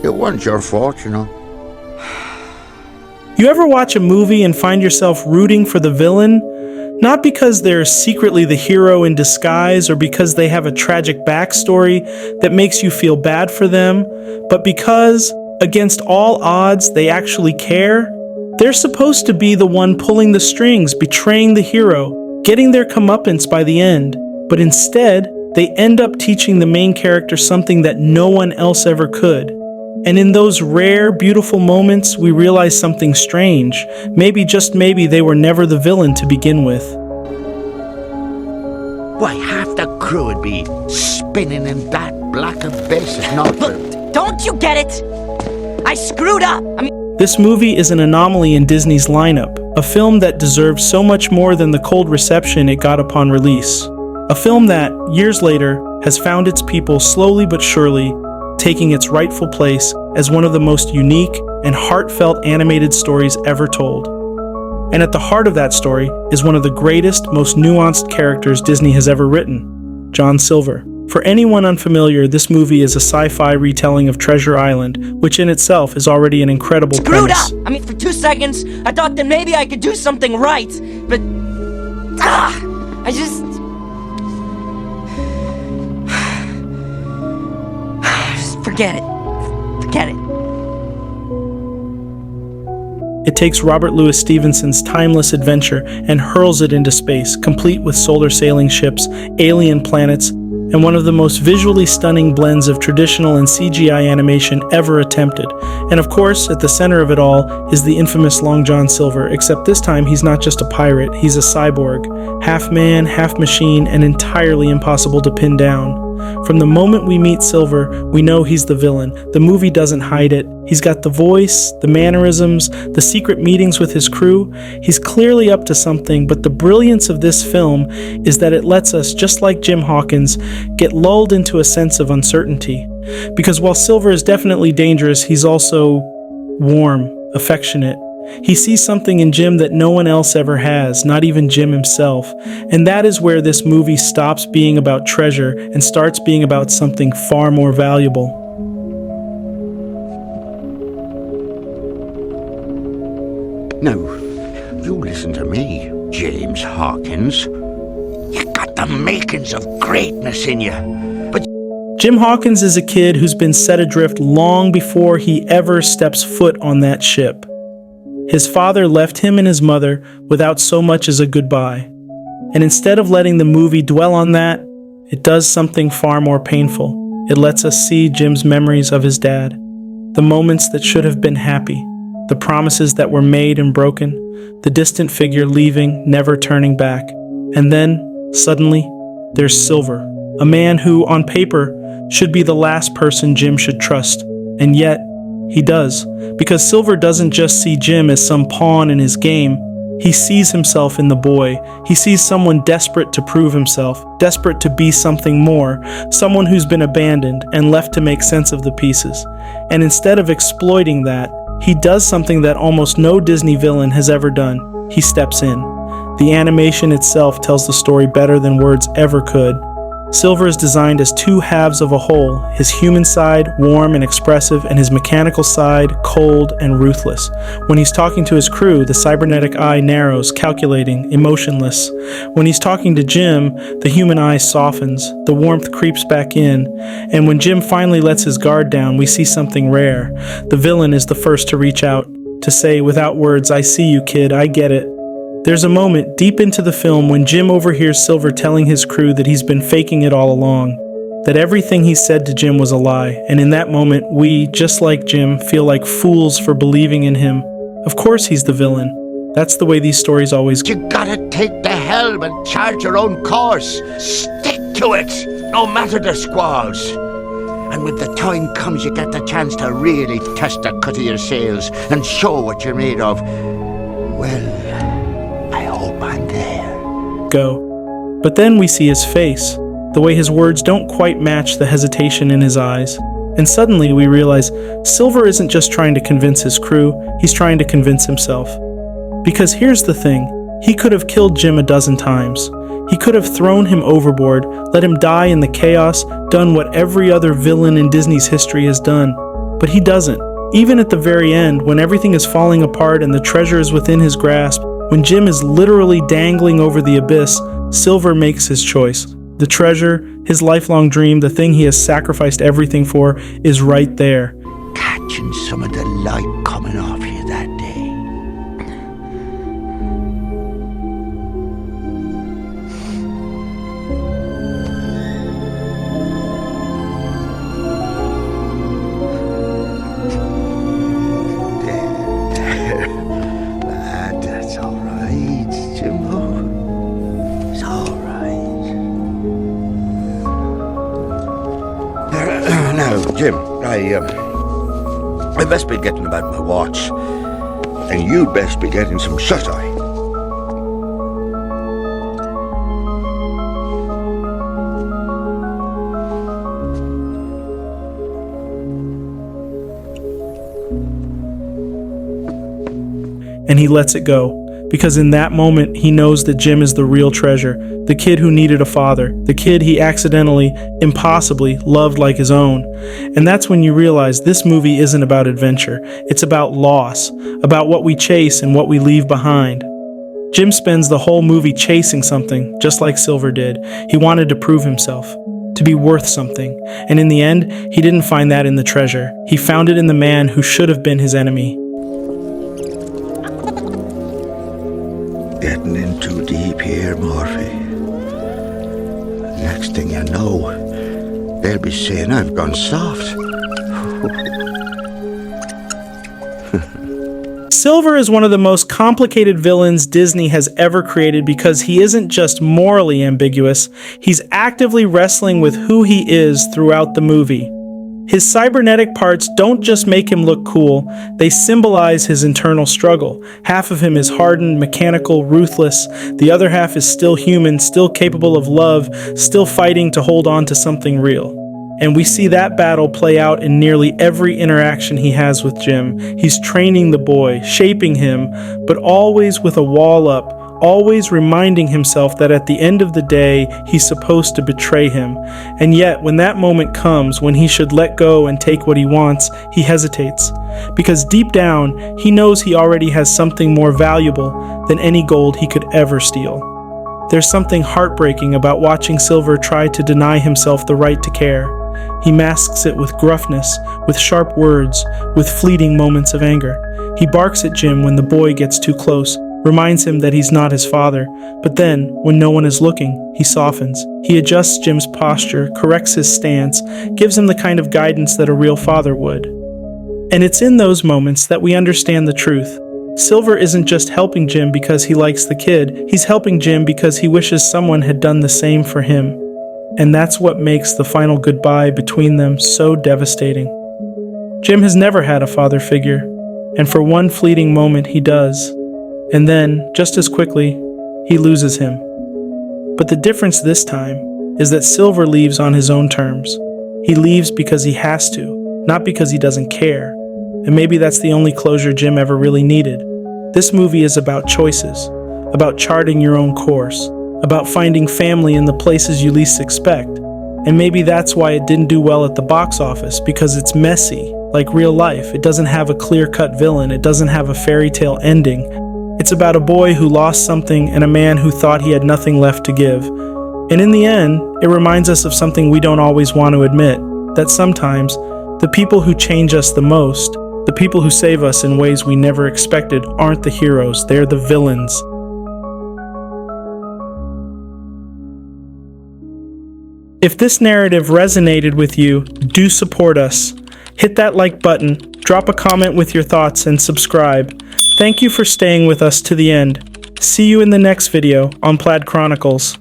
It wasn't your fault, you know. You ever watch a movie and find yourself rooting for the villain? Not because they're secretly the hero in disguise or because they have a tragic backstory that makes you feel bad for them, but because, against all odds, they actually care? They're supposed to be the one pulling the strings, betraying the hero, getting their comeuppance by the end, but instead, they end up teaching the main character something that no one else ever could. And in those rare, beautiful moments, we realize something strange. Maybe, just maybe, they were never the villain to begin with. Why, half the crew would be spinning in that black abyss if not for... Look, don't you get it? I screwed up. This movie is an anomaly in Disney's lineup, a film that deserves so much more than the cold reception it got upon release. A film that, years later, has found its people slowly but surely, taking its rightful place as one of the most unique and heartfelt animated stories ever told. And at the heart of that story is one of the greatest, most nuanced characters Disney has ever written, John Silver. For anyone unfamiliar, this movie is a sci-fi retelling of Treasure Island, which in itself is already an incredible Screwed premise. up! For 2 seconds, I thought that maybe I could do something right, but... I just... Forget it. Forget it. It takes Robert Louis Stevenson's timeless adventure and hurls it into space, complete with solar sailing ships, alien planets, and one of the most visually stunning blends of traditional and CGI animation ever attempted. And of course, at the center of it all is the infamous Long John Silver, except this time he's not just a pirate, he's a cyborg. Half man, half machine, and entirely impossible to pin down. From the moment we meet Silver, we know he's the villain. The movie doesn't hide it. He's got the voice, the mannerisms, the secret meetings with his crew. He's clearly up to something, but the brilliance of this film is that it lets us, just like Jim Hawkins, get lulled into a sense of uncertainty. Because while Silver is definitely dangerous, he's also warm, affectionate. He sees something in Jim that no one else ever has, not even Jim himself. And that is where this movie stops being about treasure and starts being about something far more valuable. Now, you listen to me, James Hawkins. You got the makings of greatness in you. But Jim Hawkins is a kid who's been set adrift long before he ever steps foot on that ship. His father left him and his mother without so much as a goodbye. And instead of letting the movie dwell on that, it does something far more painful. It lets us see Jim's memories of his dad, the moments that should have been happy, the promises that were made and broken, the distant figure leaving, never turning back. And then, suddenly, there's Silver, a man who, on paper, should be the last person Jim should trust, and yet, he does, because Silver doesn't just see Jim as some pawn in his game. He sees himself in the boy. He sees someone desperate to prove himself, desperate to be something more, someone who's been abandoned and left to make sense of the pieces. And instead of exploiting that, he does something that almost no Disney villain has ever done. He steps in. The animation itself tells the story better than words ever could. Silver is designed as two halves of a whole, his human side warm and expressive, and his mechanical side cold and ruthless. When he's talking to his crew, the cybernetic eye narrows, calculating, emotionless. When he's talking to Jim, the human eye softens, the warmth creeps back in, and when Jim finally lets his guard down, we see something rare. The villain is the first to reach out, to say without words, "I see you, kid, I get it." There's a moment deep into the film when Jim overhears Silver telling his crew that he's been faking it all along, that everything he said to Jim was a lie, and in that moment we, just like Jim, feel like fools for believing in him. Of course he's the villain. That's the way these stories always go. you gotta take the helm and chart your own course. Stick to it, no matter the squalls. And when the time comes, you get the chance to really test the cut of your sails and show what you're made of. Well, I hope I'm there. Go. But then we see his face, the way his words don't quite match the hesitation in his eyes. And suddenly we realize Silver isn't just trying to convince his crew, he's trying to convince himself. Because here's the thing, he could have killed Jim a dozen times. He could have thrown him overboard, let him die in the chaos, done what every other villain in Disney's history has done. But he doesn't. Even at the very end, when everything is falling apart and the treasure is within his grasp, when Jim is literally dangling over the abyss, Silver makes his choice. The treasure, his lifelong dream, the thing he has sacrificed everything for, is right there. Catching some of the light coming off you that day. Lad, that's all right, Jimbo. It's all right. Now, Jim, I best be getting about my watch, and you'd best be getting some shut-eye. And he lets it go, because in that moment he knows that Jim is the real treasure, the kid who needed a father, the kid he accidentally, impossibly loved like his own. And that's when you realize this movie isn't about adventure, it's about loss, about what we chase and what we leave behind. Jim spends the whole movie chasing something, just like Silver did. He wanted to prove himself, to be worth something, and in the end, he didn't find that in the treasure. He found it in the man who should have been his enemy. Getting in too deep here, Morphy. Next thing you know, they'll be saying I've gone soft. Silver is one of the most complicated villains Disney has ever created because he isn't just morally ambiguous, he's actively wrestling with who he is throughout the movie. His cybernetic parts don't just make him look cool, they symbolize his internal struggle. Half of him is hardened, mechanical, ruthless. The other half is still human, still capable of love, still fighting to hold on to something real. And we see that battle play out in nearly every interaction he has with Jim. He's training the boy, shaping him, but always with a wall up, always reminding himself that at the end of the day, he's supposed to betray him. And yet, when that moment comes, when he should let go and take what he wants, he hesitates. Because deep down, he knows he already has something more valuable than any gold he could ever steal. There's something heartbreaking about watching Silver try to deny himself the right to care. He masks it with gruffness, with sharp words, with fleeting moments of anger. He barks at Jim when the boy gets too close, reminds him that he's not his father, but then, when no one is looking, he softens. He adjusts Jim's posture, corrects his stance, gives him the kind of guidance that a real father would. And it's in those moments that we understand the truth. Silver isn't just helping Jim because he likes the kid, he's helping Jim because he wishes someone had done the same for him. And that's what makes the final goodbye between them so devastating. Jim has never had a father figure, and for one fleeting moment he does. And then, just as quickly, he loses him. But the difference this time is that Silver leaves on his own terms. He leaves because he has to, not because he doesn't care. And maybe that's the only closure Jim ever really needed. This movie is about choices, about charting your own course, about finding family in the places you least expect. And maybe that's why it didn't do well at the box office, because it's messy, like real life. It doesn't have a clear-cut villain, it doesn't have a fairy tale ending. It's about a boy who lost something and a man who thought he had nothing left to give. And in the end, it reminds us of something we don't always want to admit, that sometimes the people who change us the most, the people who save us in ways we never expected, aren't the heroes, they're the villains. If this narrative resonated with you, do support us. Hit that like button, drop a comment with your thoughts, and subscribe. Thank you for staying with us to the end. See you in the next video on Plaid Chronicles.